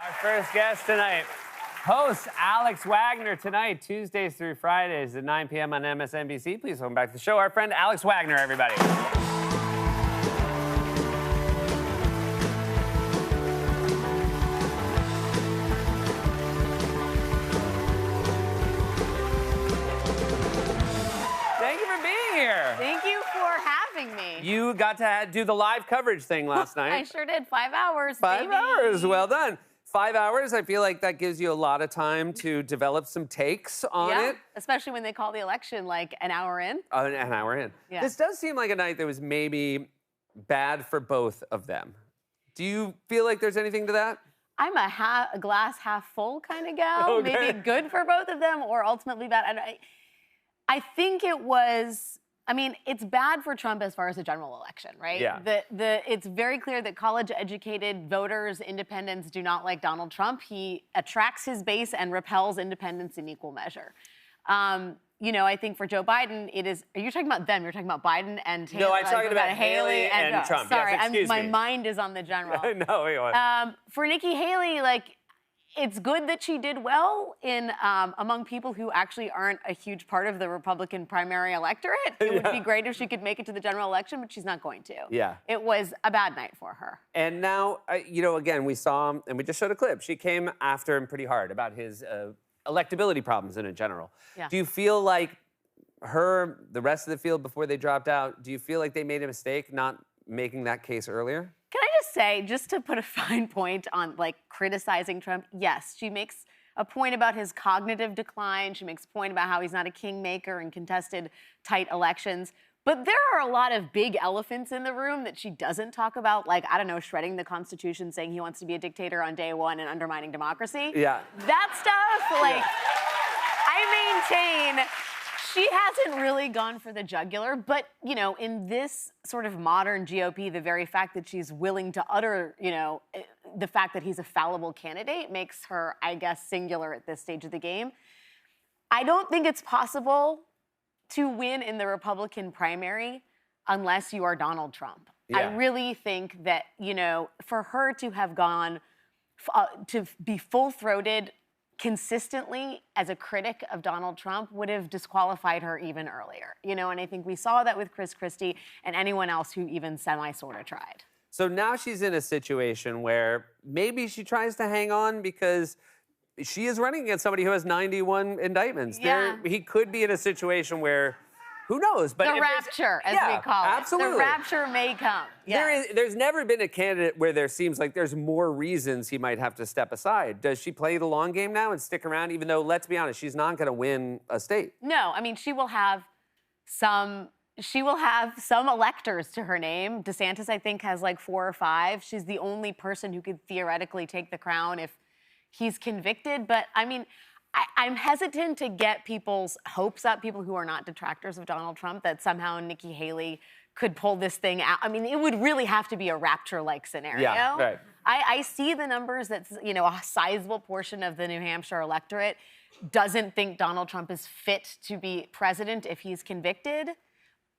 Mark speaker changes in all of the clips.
Speaker 1: Our first guest tonight, host Alex Wagner tonight, Tuesdays through Fridays at 9 p.m. on MSNBC. Please welcome back to the show our friend Alex Wagner, everybody. Thank you for being here.
Speaker 2: Thank you for having me.
Speaker 1: You got to do the live coverage thing last night.
Speaker 2: I sure did. 5 hours,
Speaker 1: 5
Speaker 2: baby.
Speaker 1: hours, well done. 5 hours, I feel like that gives you a lot of time to develop some takes on it.
Speaker 2: Especially when they call the election like an hour in.
Speaker 1: An hour in.
Speaker 2: Yeah.
Speaker 1: This does seem like a night that was maybe bad for both of them. Do you feel like there's anything to that?
Speaker 2: I'm a glass half full kind of gal.
Speaker 1: Okay.
Speaker 2: Maybe good for both of them or ultimately bad. I think it was, I mean, it's bad for Trump as far as the general election, right?
Speaker 1: Yeah.
Speaker 2: It's very clear that college-educated voters, independents, do not like Donald Trump. He attracts his base and repels independents in equal measure. You know, I think for Joe Biden, it is. Are you talking about them? You're talking about Biden and Haley?
Speaker 1: No, I'm talking about Haley and Trump.
Speaker 2: Sorry,
Speaker 1: yes, excuse
Speaker 2: my
Speaker 1: me.
Speaker 2: mind is on the general.
Speaker 1: No, wait, what?
Speaker 2: For Nikki Haley, like, it's good that she did well in among people who actually aren't a huge part of the Republican primary electorate. It would be great if she could make it to the general election, but she's not going to.
Speaker 1: Yeah.
Speaker 2: It was a bad night for her.
Speaker 1: And now, you know, again, we saw, and we just showed a clip, she came after him pretty hard about his electability problems in general.
Speaker 2: Yeah.
Speaker 1: Do you feel like the rest of the field before they dropped out, do you feel like they made a mistake not making that case earlier?
Speaker 2: Can I just say, just to put a fine point on, like, criticizing Trump, yes, she makes a point about his cognitive decline. She makes a point about how he's not a kingmaker in contested, tight elections. But there are a lot of big elephants in the room that she doesn't talk about, like, I don't know, shredding the Constitution, saying he wants to be a dictator on day one and undermining democracy.
Speaker 1: Yeah.
Speaker 2: That stuff, like, I maintain she hasn't really gone for the jugular, but, you know, in this sort of modern GOP, the very fact that she's willing to utter, you know, the fact that he's a fallible candidate makes her, I guess, singular at this stage of the game. I don't think it's possible to win in the Republican primary unless you are Donald Trump.
Speaker 1: Yeah.
Speaker 2: I really think that, you know, for her to have gone, to be full-throated consistently as a critic of Donald Trump would have disqualified her even earlier, you know, and I think we saw that with Chris Christie and anyone else who even sort of tried.
Speaker 1: So now she's in a situation where maybe she tries to hang on because she is running against somebody who has 91 indictments.
Speaker 2: Yeah.
Speaker 1: He could be in a situation where, who knows? But
Speaker 2: The rapture, as we call it.
Speaker 1: Absolutely.
Speaker 2: The rapture may come. Yeah.
Speaker 1: There's never been a candidate where there seems like there's more reasons he might have to step aside. Does she play the long game now and stick around, even though, let's be honest, she's not going to win a state?
Speaker 2: No, I mean, she will have some electors to her name. DeSantis, I think, has like 4 or 5. She's the only person who could theoretically take the crown if he's convicted. But, I mean, I'm hesitant to get people's hopes up, people who are not detractors of Donald Trump, that somehow Nikki Haley could pull this thing out. I mean, it would really have to be a rapture-like scenario.
Speaker 1: Yeah, right.
Speaker 2: I see the numbers that, you know, a sizable portion of the New Hampshire electorate doesn't think Donald Trump is fit to be president if he's convicted.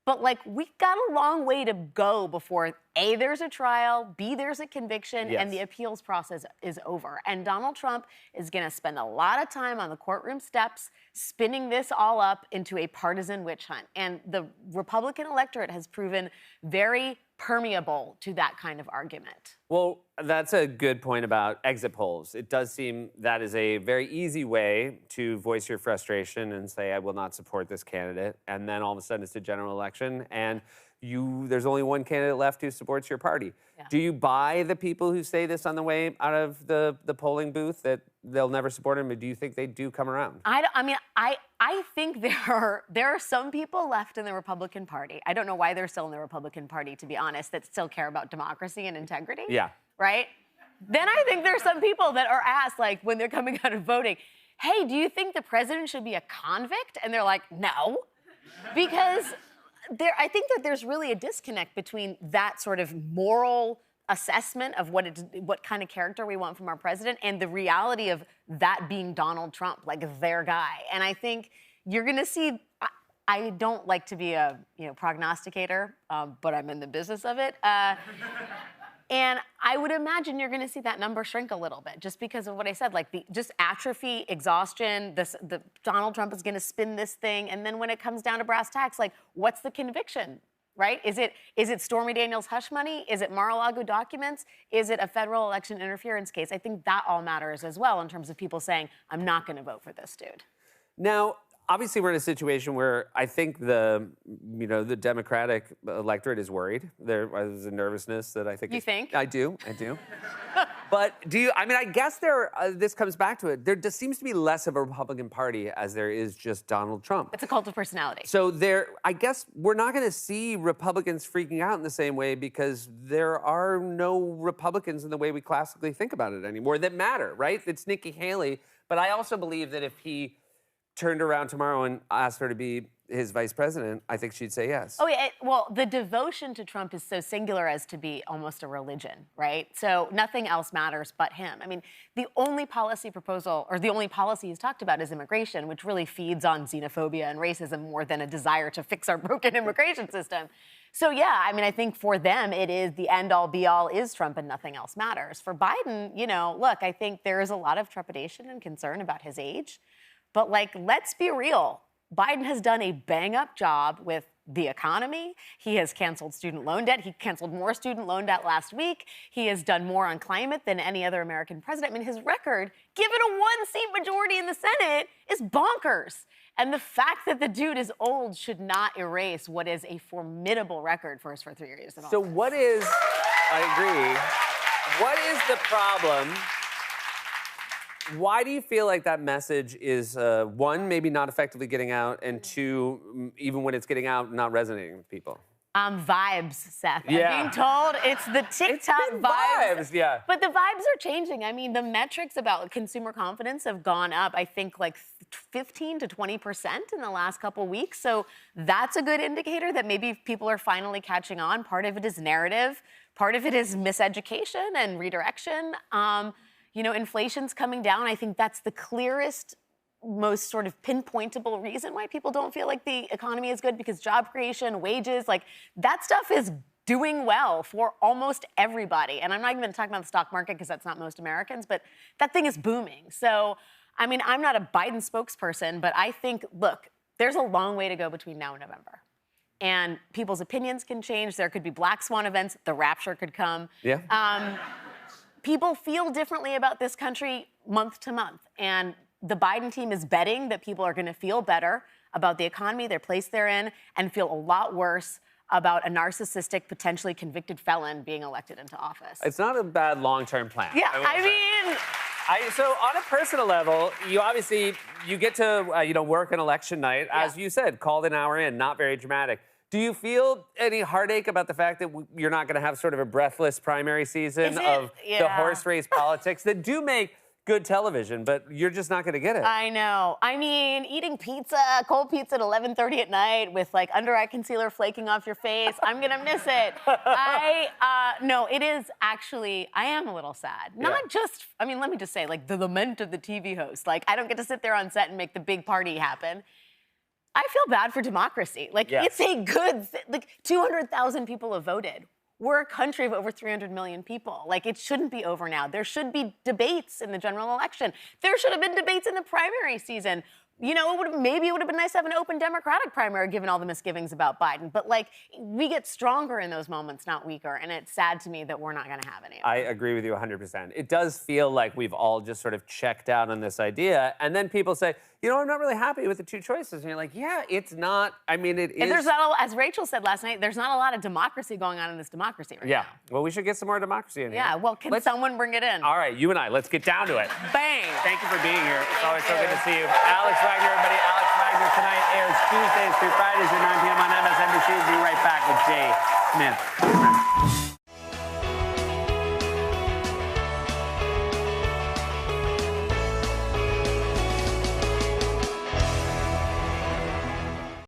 Speaker 2: But, like, we've got a long way to go before, A, there's a trial, B, there's a conviction, and the appeals process is over. And Donald Trump is going to spend a lot of time on the courtroom steps spinning this all up into a partisan witch hunt. And the Republican electorate has proven very permeable to that kind of argument.
Speaker 1: Well, that's a good point about exit polls. It does seem that is a very easy way to voice your frustration and say, I will not support this candidate. And then all of a sudden it's a general election and there's only one candidate left who supports your party. Yeah. Do you buy the people who say this on the way out of the polling booth that they'll never support him, or do you think they do come around?
Speaker 2: I think there are some people left in the Republican Party. I don't know why they're still in the Republican Party, to be honest, that still care about democracy and integrity.
Speaker 1: Yeah.
Speaker 2: Right? Then I think there's some people that are asked, like, when they're coming out of voting, hey, do you think the president should be a convict? And they're like, no. Because I think that there's really a disconnect between that sort of moral assessment of what kind of character we want from our president and the reality of that being Donald Trump, like their guy. And I think you're going to see, I don't like to be a prognosticator, but I'm in the business of it. And I would imagine you're going to see that number shrink a little bit just because of what I said, like the just atrophy, exhaustion, the Donald Trump is going to spin this thing. And then when it comes down to brass tacks, like what's the conviction, right? Is it Stormy Daniels' hush money? Is it Mar-a-Lago documents? Is it a federal election interference case? I think that all matters as well in terms of people saying, I'm not going to vote for this dude.
Speaker 1: Now, obviously, we're in a situation where I think the Democratic electorate is worried. There's a nervousness that I think.
Speaker 2: You think?
Speaker 1: I do. But I guess this comes back to it. There just seems to be less of a Republican Party as there is just Donald Trump.
Speaker 2: It's a cult of personality.
Speaker 1: So I guess we're not going to see Republicans freaking out in the same way because there are no Republicans in the way we classically think about it anymore that matter, right? It's Nikki Haley. But I also believe that if he turned around tomorrow and asked her to be his vice president, I think she'd say yes.
Speaker 2: Oh, yeah. Well, the devotion to Trump is so singular as to be almost a religion, right? So nothing else matters but him. I mean, the only policy proposal or the only policy he's talked about is immigration, which really feeds on xenophobia and racism more than a desire to fix our broken immigration system. So, yeah, I mean, I think for them, it is the end-all, be-all is Trump and nothing else matters. For Biden, look, I think there is a lot of trepidation and concern about his age. But, let's be real. Biden has done a bang-up job with the economy. He has canceled student loan debt. He canceled more student loan debt last week. He has done more on climate than any other American president. I mean, his record, given a one-seat majority in the Senate, is bonkers. And the fact that the dude is old should not erase what is a formidable record for his first 3 years in office.
Speaker 1: So I agree. What is the problem? Why do you feel like that message is, one, maybe not effectively getting out, and two, even when it's getting out, not resonating with people?
Speaker 2: Vibes, Seth.
Speaker 1: Yeah.
Speaker 2: I'm being told it's the TikTok
Speaker 1: vibes. Yeah.
Speaker 2: But the vibes are changing. I mean, the metrics about consumer confidence have gone up, I think, 15 to 20% in the last couple weeks. So that's a good indicator that maybe people are finally catching on. Part of it is narrative. Part of it is miseducation and redirection. Inflation's coming down. I think that's the clearest, most sort of pinpointable reason why people don't feel like the economy is good, because job creation, wages, that stuff is doing well for almost everybody. And I'm not even talking about the stock market because that's not most Americans, but that thing is booming. So, I mean, I'm not a Biden spokesperson, but I think, look, there's a long way to go between now and November. And people's opinions can change. There could be black swan events. The rapture could come.
Speaker 1: Yeah.
Speaker 2: People feel differently about this country month to month. And the Biden team is betting that people are going to feel better about the economy, their place they're in, and feel a lot worse about a narcissistic, potentially convicted felon being elected into office.
Speaker 1: It's not a bad long-term plan.
Speaker 2: Yeah, I mean...
Speaker 1: So on a personal level, you get to work an election night, as you said, called an hour in, not very dramatic. Do you feel any heartache about the fact that you're not going to have sort of a breathless primary season of the horse race politics that do make good television, but you're just not going to get it?
Speaker 2: I know. I mean, eating cold pizza at 11:30 at night with under-eye concealer flaking off your face, I'm going to miss it. No, it is actually, I am a little sad. Not just, let me just say, the lament of the TV host. I don't get to sit there on set and make the big party happen. I feel bad for democracy. It's a good 200,000 people have voted. We're a country of over 300 million people. It shouldn't be over now. There should be debates in the general election. There should have been debates in the primary season. Maybe it would have been nice to have an open Democratic primary given all the misgivings about Biden. But, we get stronger in those moments, not weaker. And it's sad to me that we're not going to have any of
Speaker 1: I agree with you 100%. It does feel like we've all just sort of checked out on this idea. And then people say, I'm not really happy with the two choices. And you're like, yeah, it's not. I mean, it is.
Speaker 2: And there's not, as Rachel said last night, there's not a lot of democracy going on in this democracy right now.
Speaker 1: Yeah. Well, we should get some more democracy in here.
Speaker 2: Yeah. Well, can someone bring it in?
Speaker 1: All right. You and I, let's get down to it.
Speaker 2: Bang.
Speaker 1: Thank you for being here. It's always so good to see you. Alex Wagner, everybody. Alex Wagner tonight airs Tuesdays through Fridays at 9 p.m. on MSNBC. We'll be right back with Jay Smith.